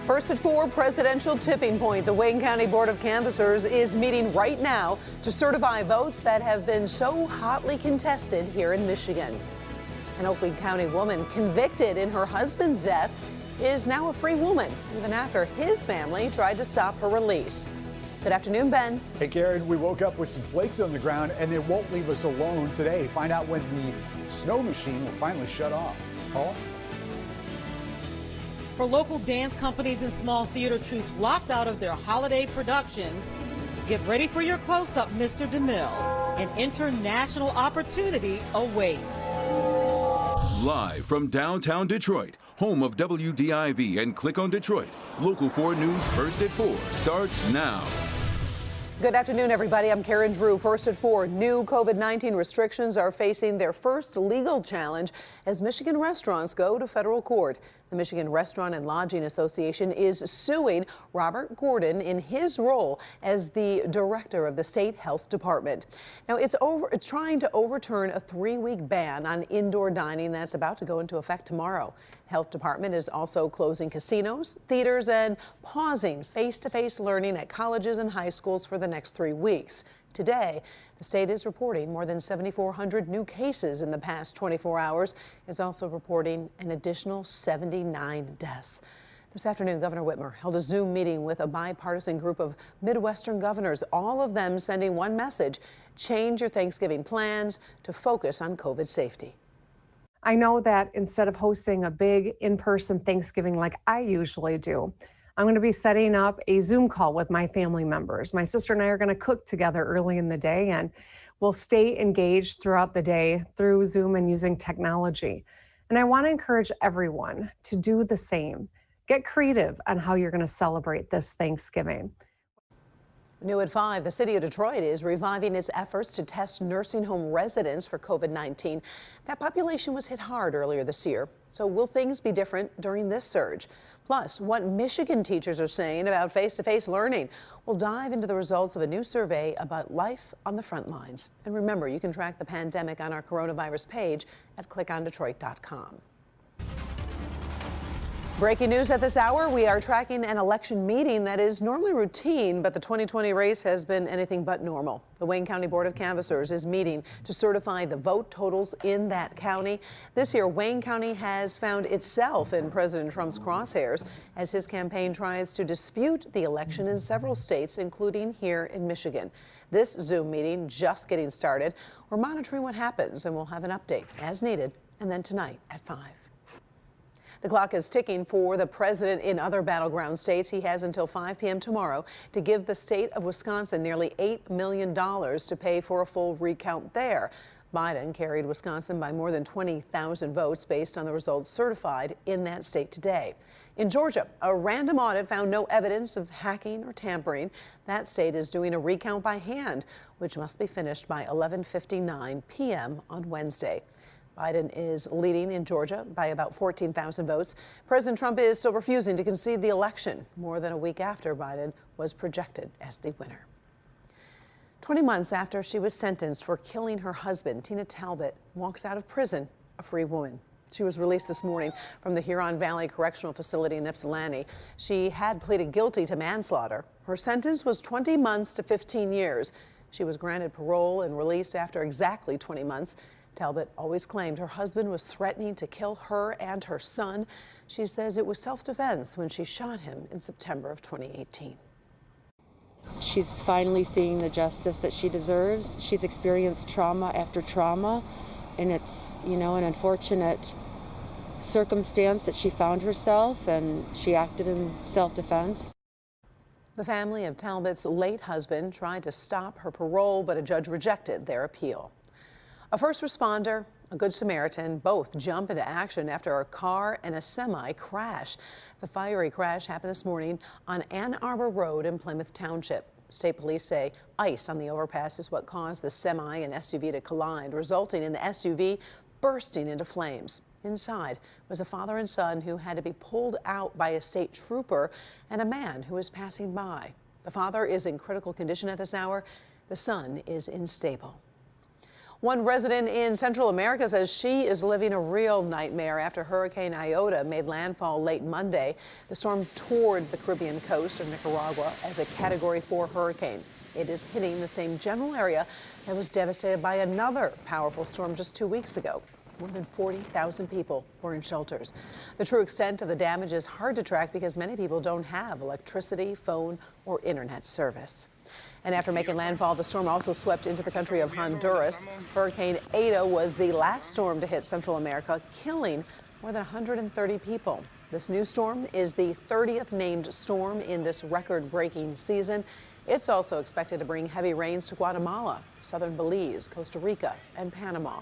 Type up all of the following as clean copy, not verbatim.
First at 4, presidential tipping point. The Wayne County Board of Canvassers is meeting right now to certify votes that have been so hotly contested here in Michigan. An Oakland County woman convicted in her husband's death is now a free woman, even after his family tried to stop her release. Good afternoon, Ben. Hey, Karen, we woke up with some flakes on the ground, and it won't leave us alone today. Find out when the snow machine will finally shut off. Paula? For local dance companies and small theater troupes locked out of their holiday productions, get ready for your close-up, Mr. DeMille. An international opportunity awaits. Live from downtown Detroit, home of WDIV and Click on Detroit, Local 4 News First at 4 starts now. Good afternoon, everybody. I'm Karen Drew. First at 4, new COVID-19 restrictions are facing their first legal challenge as Michigan restaurants go to federal court. The Michigan Restaurant and Lodging Association is suing Robert Gordon in his role as the director of the state health department. Now, it's trying to overturn a 3-week ban on indoor dining that's about to go into effect tomorrow. Health department is also closing casinos, theaters, and pausing face-to-face learning at colleges and high schools for the next 3 weeks. Today, the state is reporting more than 7,400 new cases in the past 24 hours. It's also reporting an additional 79 deaths. This afternoon, Governor Whitmer held a Zoom meeting with a bipartisan group of Midwestern governors, all of them sending one message: change your Thanksgiving plans to focus on COVID safety. I know that instead of hosting a big in-person Thanksgiving like I usually do, I'm going to be setting up a Zoom call with my family members. My sister and I are going to cook together early in the day, and we'll stay engaged throughout the day through Zoom and using technology. And I want to encourage everyone to do the same. Get creative on how you're going to celebrate this Thanksgiving. New at 5, the city of Detroit is reviving its efforts to test nursing home residents for COVID-19. That population was hit hard earlier this year. So will things be different during this surge? Plus, what Michigan teachers are saying about face-to-face learning. We'll dive into the results of a new survey about life on the front lines. And remember, you can track the pandemic on our coronavirus page at clickondetroit.com. Breaking news at this hour, we are tracking an election meeting that is normally routine, but the 2020 race has been anything but normal. The Wayne County Board of Canvassers is meeting to certify the vote totals in that county. This year, Wayne County has found itself in President Trump's crosshairs as his campaign tries to dispute the election in several states, including here in Michigan. This Zoom meeting just getting started. We're monitoring what happens, and we'll have an update as needed, and then tonight at 5. The clock is ticking for the president in other battleground states. He has until 5 p.m. tomorrow to give the state of Wisconsin nearly $8 million to pay for a full recount there. Biden carried Wisconsin by more than 20,000 votes based on the results certified in that state today. In Georgia, a random audit found no evidence of hacking or tampering. That state is doing a recount by hand, which must be finished by 11:59 p.m. on Wednesday. Biden is leading in Georgia by about 14,000 votes. President Trump is still refusing to concede the election more than a week after Biden was projected as the winner. 20 months after she was sentenced for killing her husband, Tina Talbot walks out of prison a free woman. She was released this morning from the Huron Valley Correctional Facility in Ypsilanti. She had pleaded guilty to manslaughter. Her sentence was 20 months to 15 years. She was granted parole and released after exactly 20 months. Talbot always claimed her husband was threatening to kill her and her son. She says it was self-defense when she shot him in September of 2018. She's finally seeing the justice that she deserves. She's experienced trauma after trauma, and it's, an unfortunate circumstance that she found herself, and she acted in self-defense. The family of Talbot's late husband tried to stop her parole, but a judge rejected their appeal. A first responder, a Good Samaritan, both jump into action after a car and a semi crash. The fiery crash happened this morning on Ann Arbor Road in Plymouth Township. State police say ice on the overpass is what caused the semi and SUV to collide, resulting in the SUV bursting into flames. Inside was a father and son who had to be pulled out by a state trooper and a man who was passing by. The father is in critical condition at this hour. The son is unstable. One resident in Central America says she is living a real nightmare after Hurricane Iota made landfall late Monday. The storm toured the Caribbean coast of Nicaragua as a Category 4 hurricane. It is hitting the same general area that was devastated by another powerful storm just 2 weeks ago. More than 40,000 people were in shelters. The true extent of the damage is hard to track because many people don't have electricity, phone, or internet service. And after making landfall, the storm also swept into the country of Honduras. Hurricane Eta was the last storm to hit Central America, killing more than 130 people. This new storm is the 30th named storm in this record-breaking season. It's also expected to bring heavy rains to Guatemala, southern Belize, Costa Rica, and Panama.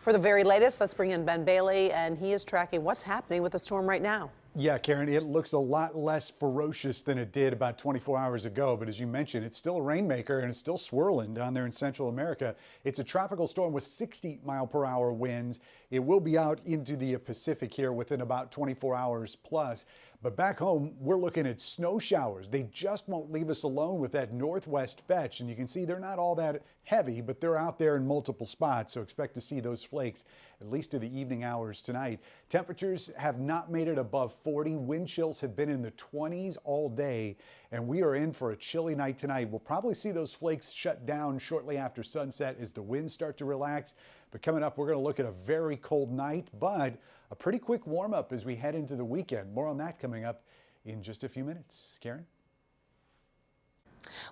For the very latest, let's bring in Ben Bailey, and he is tracking what's happening with the storm right now. Yeah, Karen, it looks a lot less ferocious than it did about 24 hours ago. But as you mentioned, it's still a rainmaker and it's still swirling down there in Central America. It's a tropical storm with 60-mile-per-hour winds. It will be out into the Pacific here within about 24 hours plus. But back home, we're looking at snow showers. They just won't leave us alone with that northwest fetch. And you can see they're not all that heavy, but they're out there in multiple spots. So expect to see those flakes at least to the evening hours tonight. Temperatures have not made it above 40. Wind chills have been in the 20s all day. And we are in for a chilly night tonight. We'll probably see those flakes shut down shortly after sunset as the winds start to relax. But coming up, we're going to look at a very cold night, but a pretty quick warm up as we head into the weekend. More on that coming up in just a few minutes. Karen?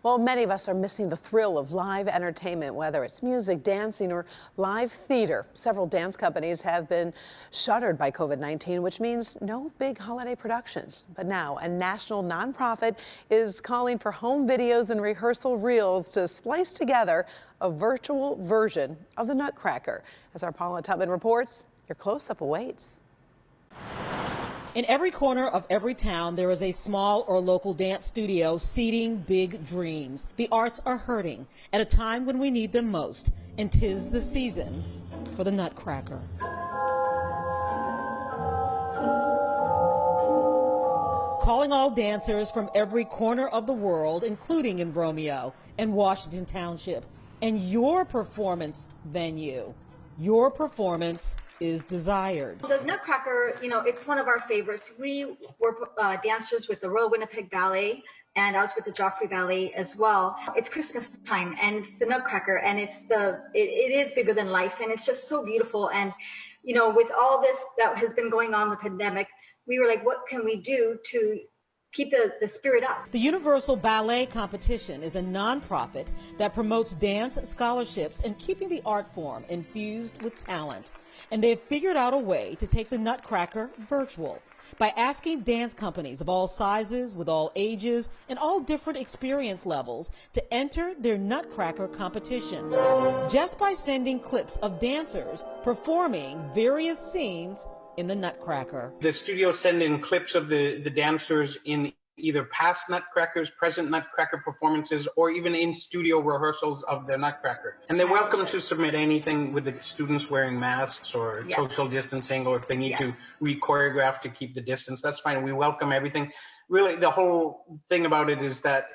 Well, many of us are missing the thrill of live entertainment, whether it's music, dancing, or live theater. Several dance companies have been shuttered by COVID-19, which means no big holiday productions. But now a national nonprofit is calling for home videos and rehearsal reels to splice together a virtual version of the Nutcracker. As our Paula Tubman reports, your close-up awaits. In every corner of every town, there is a small or local dance studio seeding big dreams. The arts are hurting at a time when we need them most, and 'tis the season for the Nutcracker. Calling all dancers from every corner of the world, including in Romeo and Washington Township, and your performance venue. Your performance is desired. The Nutcracker, it's one of our favorites. We were dancers with the Royal Winnipeg Ballet, and I was with the Joffrey Ballet as well. It's Christmas time, and it's the Nutcracker, and it is bigger than life, and it's just so beautiful. And with all this that has been going on, the pandemic, we were like, what can we do to keep the spirit up? The Universal Ballet Competition is a nonprofit that promotes dance scholarships and keeping the art form infused with talent. And they've figured out a way to take the Nutcracker virtual by asking dance companies of all sizes, with all ages, and all different experience levels to enter their Nutcracker competition just by sending clips of dancers performing various scenes in the Nutcracker. The studio send in clips of the dancers in either past Nutcrackers, present Nutcracker performances, or even in studio rehearsals of the Nutcracker. And they're welcome to submit anything with the students wearing masks or social distancing, or if they need to re-choreograph to keep the distance, that's fine. We welcome everything. Really, the whole thing about it is that,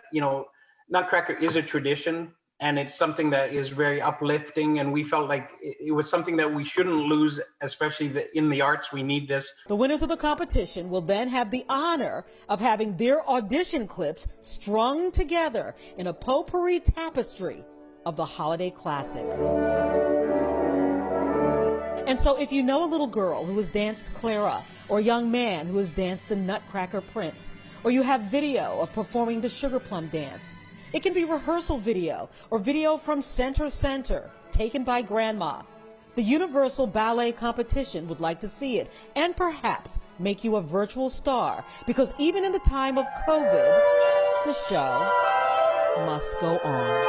Nutcracker is a tradition, and it's something that is very uplifting, and we felt like it was something that we shouldn't lose, especially in the arts. We need this. The winners of the competition will then have the honor of having their audition clips strung together in a potpourri tapestry of the holiday classic. And so if you know a little girl who has danced Clara, or a young man who has danced the Nutcracker Prince, or you have video of performing the Sugar Plum Dance, it can be rehearsal video or video from Center, taken by Grandma. The Universal Ballet Competition would like to see it and perhaps make you a virtual star, because even in the time of COVID, the show must go on.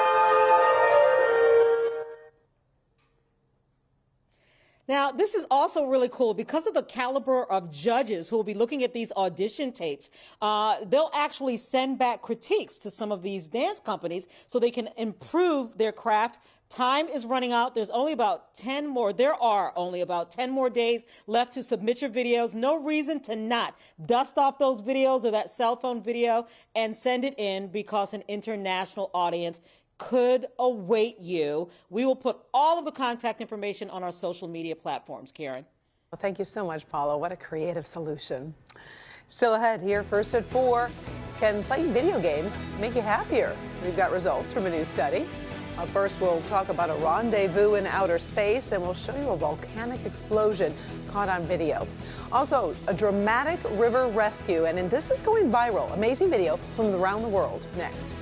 Now, this is also really cool because of the caliber of judges who will be looking at these audition tapes. They'll actually send back critiques to some of these dance companies so they can improve their craft. Time is running out. There are only about 10 more days left to submit your videos. No reason to not dust off those videos or that cell phone video and send it in, because an international audience could await you. We will put all of the contact information on our social media platforms, Karen. Well, thank you so much, Paula. What a creative solution. Still ahead here, first at 4. Can playing video games make you happier? We've got results from a new study. First, we'll talk about a rendezvous in outer space, and we'll show you a volcanic explosion caught on video. Also, a dramatic river rescue, and this is going viral. Amazing video from around the world next.